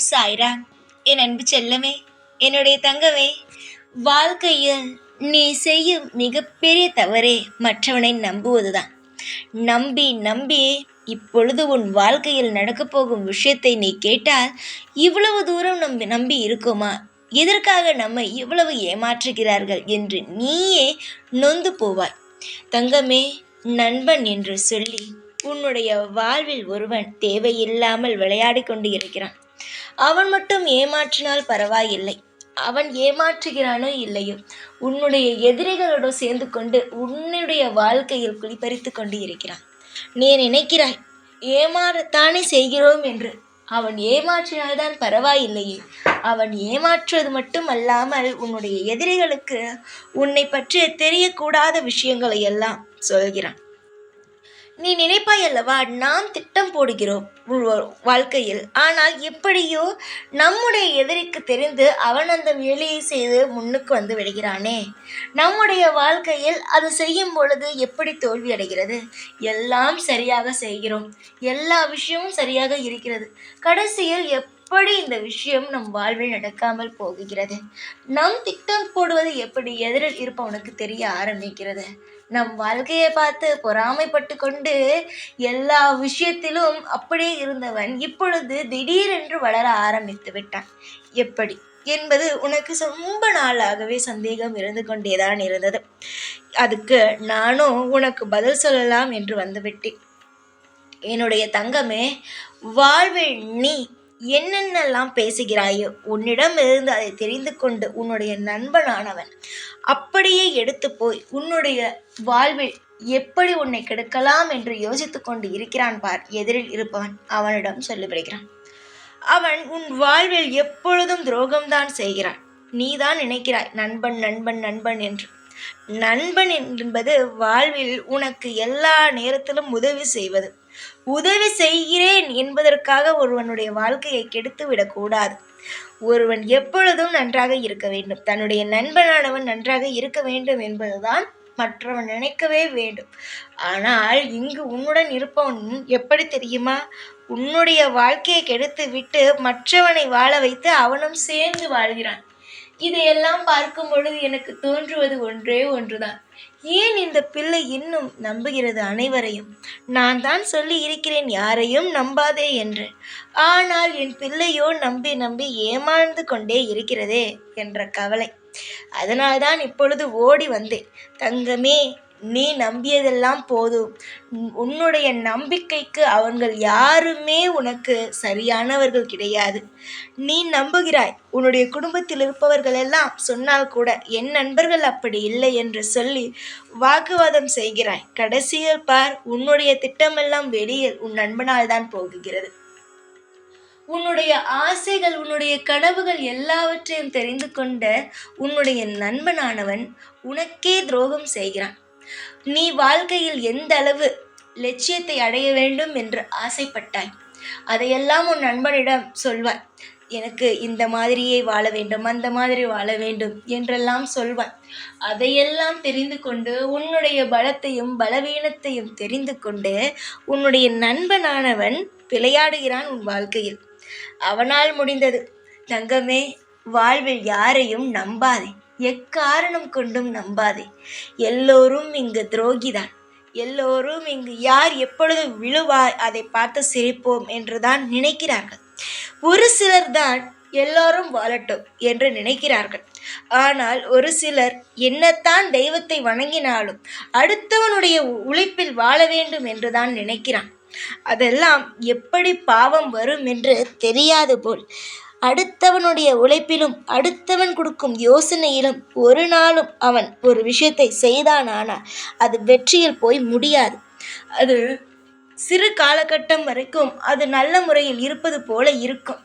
சாய்ராம். என் அன்பு செல்லமே, என்னுடைய தங்கமே, வாழ்க்கையில் நீ செய்யும் மிகப்பெரிய தவறே மற்றவனை நம்புவதுதான். நம்பி நம்பி இப்பொழுது உன் வாழ்க்கையில் நடக்கப் போகும் விஷயத்தை நீ கேட்டால், இவ்வளவு தூரம் நம்பி இருக்குமா, எதற்காக நம்மை இவ்வளவு ஏமாற்றுகிறார்கள் என்று நீயே நொந்து போவாய். தங்கமே, நண்பன் என்று சொல்லி உன்னுடைய வாழ்வில் ஒருவன் தேவையில்லாமல் விளையாடி கொண்டு இருக்கிறான். அவன் மட்டும் ஏமாற்றினால் பரவாயில்லை. அவன் ஏமாற்றுகிறானோ இல்லையோ, உன்னுடைய எதிரிகளோடு சேர்ந்து கொண்டு உன்னுடைய வாழ்க்கையில் குளிப்பறித்து கொண்டு இருக்கிறான். நீ நினைக்கிறாய் ஏமாறத்தானே செய்கிறோம் என்று. அவன் ஏமாற்றினால்தான் பரவாயில்லையே. அவன் ஏமாற்றுவது மட்டும் அல்லாமல் உன்னுடைய எதிரிகளுக்கு உன்னை பற்றி தெரியக்கூடாத விஷயங்களை எல்லாம் சொல்கிறான். நீ நினைப்பாய் அல்லவா, நாம் திட்டம் போடுகிறோம் வாழ்க்கையில், ஆனால் எப்படியோ நம்முடைய எதிரிக்கு தெரிந்து அவன் அந்த வேலையை செய்து முன்னுக்கு வந்து விடுகிறானே. நம்முடைய வாழ்க்கையில் அது செய்யும் பொழுது எப்படி தோல்வி அடைகிறது? எல்லாம் சரியாக செய்கிறோம், எல்லா விஷயமும் சரியாக இருக்கிறது, கடைசியில் எப்படி இந்த விஷயம் நம் வாழ்வில் நடக்காமல் போகிறது? நம் திட்டம் போடுவது எப்படி எதிரில் இருப்பவனுக்கு தெரிய ஆரம்பிக்கிறது? நம் வாழ்க்கையை பார்த்து பொறாமைப்பட்டு கொண்டு எல்லா விஷயத்திலும் அப்படியே இருந்தவன் இப்பொழுது திடீரென்று வளர ஆரம்பித்து விட்டான். எப்படி என்பது உனக்கு ரொம்ப நாளாகவே சந்தேகம் இருந்து கொண்டேதான் இருந்தது. அதுக்கு நானும் உனக்கு பதில் சொல்லலாம் என்று வந்துவிட்டேன். என்னுடைய தங்கமே, வாழ்வில் நீ என்னென்னலாம் பேசுகிறாயோ உன்னிடம் இருந்து அதை தெரிந்து கொண்டு உன்னுடைய நண்பனானவன் அப்படியே எடுத்து போய் உன்னுடைய வாழ்வில் எப்படி உன்னை கெடுக்கலாம் என்று யோசித்து கொண்டு இருக்கிறான் பார். எதிரில் இருப்பவன் அவனிடம் சொல்லிவிடுகிறான். அவன் உன் வாழ்வில் எப்பொழுதும் துரோகம்தான் செய்கிறான். நீதான் நினைக்கிறாய் நண்பன் நண்பன் நண்பன் என்று. நண்பன் என்பது வாழ்வில் உனக்கு எல்லா நேரத்திலும் உதவி செய்வது. உதவி செய்கிறேன் என்பதற்காக ஒருவனுடைய வாழ்க்கையை கெடுத்து விடக்கூடாது. ஒருவன் எப்பொழுதும் நன்றாக இருக்க வேண்டும், தன்னுடைய நண்பனானவன் நன்றாக இருக்க வேண்டும் என்பதுதான் மற்றவன் நினைக்கவே வேண்டும். ஆனால் இங்கு உன்னுடன் இருப்பவன் எப்படி தெரியுமா, உன்னுடைய வாழ்க்கையை கெடுத்து விட்டு மற்றவனை வாழ வைத்து அவனும் சேர்ந்து வாழ்கிறான். இதையெல்லாம் பார்க்கும் பொழுது எனக்கு தோன்றுவது ஒன்றே ஒன்றுதான். ஏன் இந்த பிள்ளை இன்னும் நம்புகிறது அனைவரையும்? நான் தான் சொல்லி இருக்கிறேன் யாரையும் நம்பாதே என்று. ஆனால் என் பிள்ளையோ நம்பி நம்பி ஏமாந்து கொண்டே இருக்கிறதே என்ற கவலை. அதனால்தான் இப்பொழுது ஓடி வந்தேன். தங்கமே, நீ நம்பியதெல்லாம் போதும். உன்னுடைய நம்பிக்கைக்கு அவர்கள் யாருமே உனக்கு சரியானவர்கள் கிடையாது. நீ நம்புகிறாய். உன்னுடைய குடும்பத்தில் இருப்பவர்கள் எல்லாம் சொன்னால் கூட என் நண்பர்கள் அப்படி இல்லை என்று சொல்லி வாக்குவாதம் செய்கிறாய். கடைசியில் பார், உன்னுடைய திட்டமெல்லாம் வெளியில் உன் நண்பனால் தான் போகுகிறது. உன்னுடைய ஆசைகள், உன்னுடைய கனவுகள் எல்லாவற்றையும் தெரிந்து கொண்ட உன்னுடைய நண்பனானவன் உனக்கே துரோகம் செய்கிறான். நீ வாழ்க்கையில் எந்த அளவு லட்சியத்தை அடைய வேண்டும் என்று ஆசைப்பட்டாய், அதையெல்லாம் உன் நண்பனிடம் சொல்வாய். எனக்கு இந்த மாதிரியே வாழ வேண்டும், அந்த மாதிரி வாழ வேண்டும் என்றெல்லாம் சொல்வாய். அதையெல்லாம் தெரிந்து கொண்டு உன்னுடைய பலத்தையும் பலவீனத்தையும் தெரிந்து கொண்டு உன்னுடைய நண்பனானவன் விளையாடுகிறான் உன் வாழ்க்கையில். அவனால் முடிந்தது. தங்கமே, வாழ்வில் யாரையும் நம்பாதே, எக்காரணம் கொண்டும் நம்பாதே. எல்லோரும் இங்கு துரோகிதான். எல்லோரும் இங்கு யார் எப்பொழுது விழுவாய் அதை பார்த்து சிரிப்போம் என்றுதான் நினைக்கிறார்கள். ஒரு சிலர் தான் எல்லோரும் வாழட்டும் என்று நினைக்கிறார்கள். ஆனால் ஒரு சிலர் என்னத்தான் தெய்வத்தை வணங்கினாலும் அடுத்தவனுடைய உழைப்பில் வாழ வேண்டும் என்றுதான் நினைக்கிறான். அதெல்லாம் எப்படி பாவம் வரும் என்று தெரியாது போல் அடுத்தவனுடைய உழைப்பிலும் அடுத்தவன் கொடுக்கும் யோசனையிலும் ஒரு நாளும் அவன் ஒரு விஷயத்தை செய்தானானால் அது வெற்றியில் போய் முடியாது. அது சிறு காலகட்டம் வரைக்கும் அது நல்ல முறையில் இருப்பது போல இருக்கும்.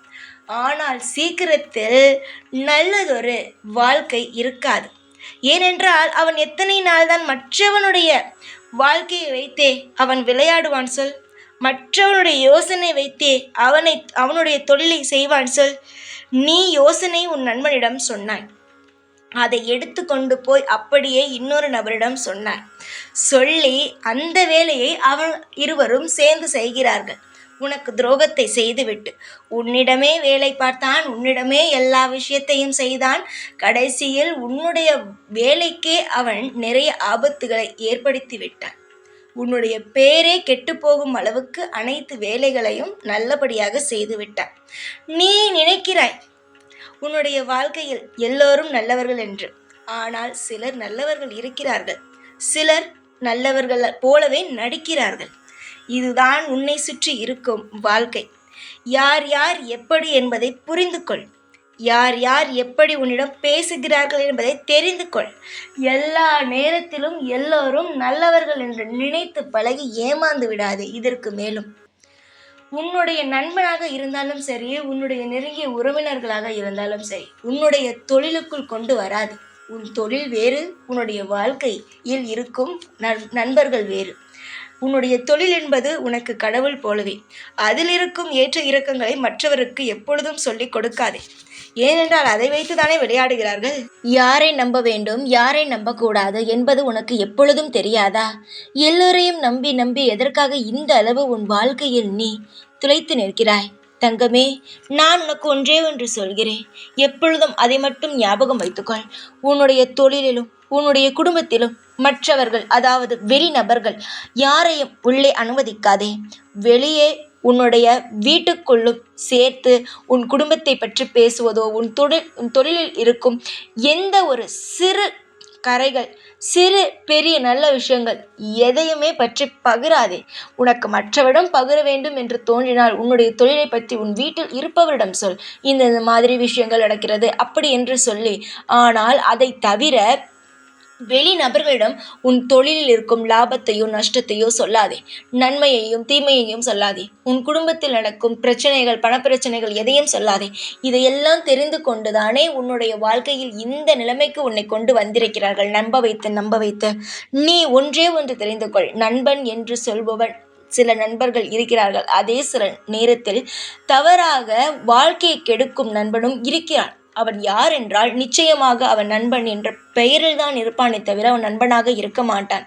ஆனால் சீக்கிரத்தில் நல்லதொரு வாழ்க்கை இருக்காது. ஏனென்றால் அவன் எத்தனை நாள் தான் மற்றவனுடைய வாழ்க்கையை வைத்தே அவன் விளையாடுவான் சொல்? மற்றவனுடைய யோசனை வைத்தே அவனுடைய தொழிலை செய்வான் சொல்? நீ யோசனை உன் நண்பனிடம் சொன்னாய், அதை எடுத்து கொண்டு போய் அப்படியே இன்னொரு நபரிடம் சொன்னார். சொல்லி அந்த வேலையை இருவரும் சேர்ந்து செய்கிறார்கள். உனக்கு துரோகத்தை செய்துவிட்டு உன்னிடமே வேலை பார்த்தான், உன்னிடமே எல்லா விஷயத்தையும் செய்தான். கடைசியில் உன்னுடைய வேலைக்கே அவன் நிறைய ஆபத்துகளை ஏற்படுத்தி விட்டான். உன்னுடைய பேரே கெட்டுப்போகும் அளவுக்கு அனைத்து வேலைகளையும் நல்லபடியாக செய்துவிட்டான். நீ நினைக்கிறாய் உன்னுடைய வாழ்க்கையில் எல்லோரும் நல்லவர்கள் என்று. ஆனால் சிலர் நல்லவர்கள் இருக்கிறார்கள், சிலர் நல்லவர்கள் போலவே நடிக்கிறார்கள். இதுதான் உன்னை சுற்றி இருக்கும் வாழ்க்கை. யார் யார் எப்படி என்பதை புரிந்து கொள். யார் யார் எப்படி உன்னிடம் பேசுகிறார்கள் என்பதை தெரிந்து கொள். எல்லா நேரத்திலும் எல்லோரும் நல்லவர்கள் என்று நினைத்து பழகி ஏமாந்து விடாதே. இதற்கு மேலும் உன்னுடைய நண்பனாக இருந்தாலும் சரி, உன்னுடைய நெருங்கிய உறவினர்களாக இருந்தாலும் சரி, உன்னுடைய தொழிலுக்குள் கொண்டு வராது. உன் தொழில் வேறு, உன்னுடைய வாழ்க்கையில் இருக்கும் நண்பர்கள் வேறு. உன்னுடைய தொழில் என்பது உனக்கு கடவுள் போலவே. அதில் இருக்கும் ஏற்ற இறக்கங்களை மற்றவருக்கு எப்பொழுதும் சொல்லிக் கொடுக்காதே. ஏனென்றால் அதை வைத்துதானே விளையாடுகிறார்கள். யாரை நம்ப வேண்டும், யாரை நம்பக்கூடாது என்பது உனக்கு எப்பொழுதும் தெரியாதா? எல்லோரையும் நம்பி நம்பி எதற்காக இந்த அளவு உன் வாழ்க்கையில் நீ துளைத்து நிற்கிறாய்? தங்கமே, நான் உனக்கு ஒன்றே ஒன்று சொல்கிறேன். எப்பொழுதும் அதை மட்டும் ஞாபகம் வைத்துக்கொள். உன்னுடைய தொழிலிலும் உன்னுடைய குடும்பத்திலும் மற்றவர்கள், அதாவது வெளிநபர்கள் யாரையும் உள்ளே அனுமதிக்காதே. வெளியே உன்னுடைய வீட்டுக்குள்ளும் சேர்த்து உன் குடும்பத்தை பற்றி பேசுவதோ, உன் தொழிலில் இருக்கும் எந்த ஒரு சிறு கரைகள், சிறு பெரிய நல்ல விஷயங்கள் எதையுமே பற்றி பகிராதே. உனக்கு மற்றவரிடம் பகிர வேண்டும் என்று தோன்றினால் உன்னுடைய தொழிலை பற்றி உன் வீட்டில் இருப்பவரிடம் சொல். இந்த மாதிரி விஷயங்கள் நடக்கிறது அப்படி என்று சொல்லி. ஆனால் அதை தவிர வெளிநபர்களிடம் உன் தொழிலில் இருக்கும் லாபத்தையோ நஷ்டத்தையோ சொல்லாதே. நன்மையையும் தீமையையும் சொல்லாதே. உன் குடும்பத்தில் நடக்கும் பிரச்சனைகள், பணப்பிரச்சனைகள் எதையும் சொல்லாதே. இதையெல்லாம் தெரிந்து கொண்டுதானே உன்னுடைய வாழ்க்கையில் இந்த நிலைமைக்கு உன்னை கொண்டு வந்திருக்கிறார்கள். நம்ப வைத்து நீ ஒன்றே ஒன்று தெரிந்து கொள். நண்பன் என்று சொல்பவன் சில நண்பர்கள் இருக்கிறார்கள். அதே சில நேரத்தில் தவறாக வாழ்க்கையை கெடுக்கும் நண்பனும் இருக்கிறான். அவன் யார் என்றால் நிச்சயமாக அவன் நண்பன் என்ற பெயரில் தான் இருப்பானே தவிர அவன் நண்பனாக இருக்க மாட்டான்.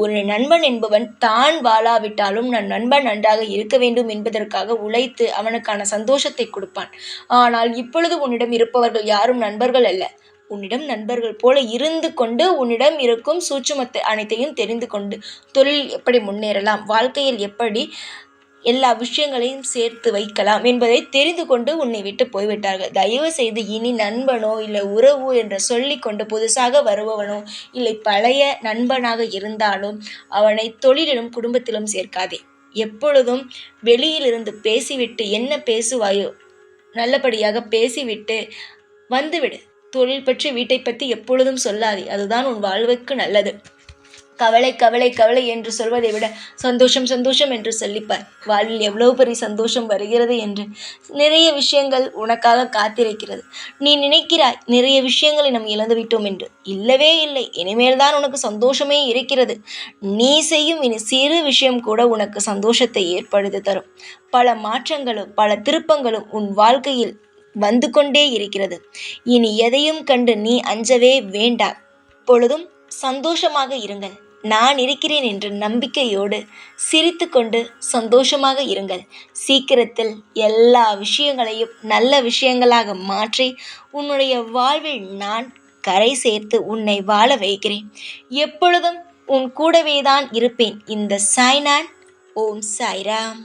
ஒரு நண்பன் என்பவன் தான் வாழாவிட்டாலும் நன் நண்பன் நன்றாக இருக்க வேண்டும் என்பதற்காக உழைத்து அவனுக்கான சந்தோஷத்தை கொடுப்பான். ஆனால் இப்பொழுது உன்னிடம் இருப்பவர்கள் யாரும் நண்பர்கள் அல்ல. உன்னிடம் நண்பர்கள் போல இருந்து கொண்டு உன்னிடம் இருக்கும் சூட்சுமத்தை அனைத்தையும் தெரிந்து கொண்டு தொழில் எப்படி முன்னேறலாம், வாழ்க்கையில் எப்படி எல்லா விஷயங்களையும் சேர்த்து வைக்கலாம் என்பதை தெரிந்து கொண்டு உன்னை விட்டு போய்விட்டார்கள். தயவு செய்து இனி நண்பனோ இல்லை உறவு என்று சொல்லி கொண்டு புதுசாக வருபவனோ இல்லை பழைய நண்பனாக இருந்தாலும் அவனை தொழிலிலும் குடும்பத்திலும் சேர்க்காதே. எப்பொழுதும் வெளியிலிருந்து பேசிவிட்டு என்ன பேசுவாயோ நல்லபடியாக பேசிவிட்டு வந்துவிடு. தொழில் பற்றி வீட்டை பற்றி எப்பொழுதும் சொல்லாதே. அதுதான் உன் வாழ்வுக்கு நல்லது. கவலை கவலை கவலை என்று சொல்வதை விட சந்தோஷம் சந்தோஷம் என்று சொல்லிப்பார். வாழ்வில் எவ்வளவு பெரிய சந்தோஷம் வருகிறது என்று. நிறைய விஷயங்கள் உனக்காக காத்திருக்கிறது. நீ நினைக்கிறாய் நிறைய விஷயங்களை நாம் இழந்துவிட்டோம் என்று. இல்லவே இல்லை. இனிமேல் தான் உனக்கு சந்தோஷமே இருக்கிறது. நீ செய்யும் இனி சிறு விஷயம் கூட உனக்கு சந்தோஷத்தை ஏற்படுத்தி தரும். பல மாற்றங்களும் பல திருப்பங்களும் உன் வாழ்க்கையில் வந்து கொண்டே இருக்கிறது. இனி எதையும் கண்டு நீ அஞ்சவே வேண்டாம். பொழுதும் சந்தோஷமாக இருங்கள். நான் இருக்கிறேன் என்ற நம்பிக்கையோடு சிரித்து கொண்டு சந்தோஷமாக இருங்கள். சீக்கிரத்தில் எல்லா விஷயங்களையும் நல்ல விஷயங்களாக மாற்றி உன்னுடைய வாழ்வில் நான் கரை சேர்த்து உன்னை வாழ வைக்கிறேன். எப்பொழுதும் உன் கூடவே தான் இருப்பேன். இந்த சாய்நான். ஓம் சாய்ராம்.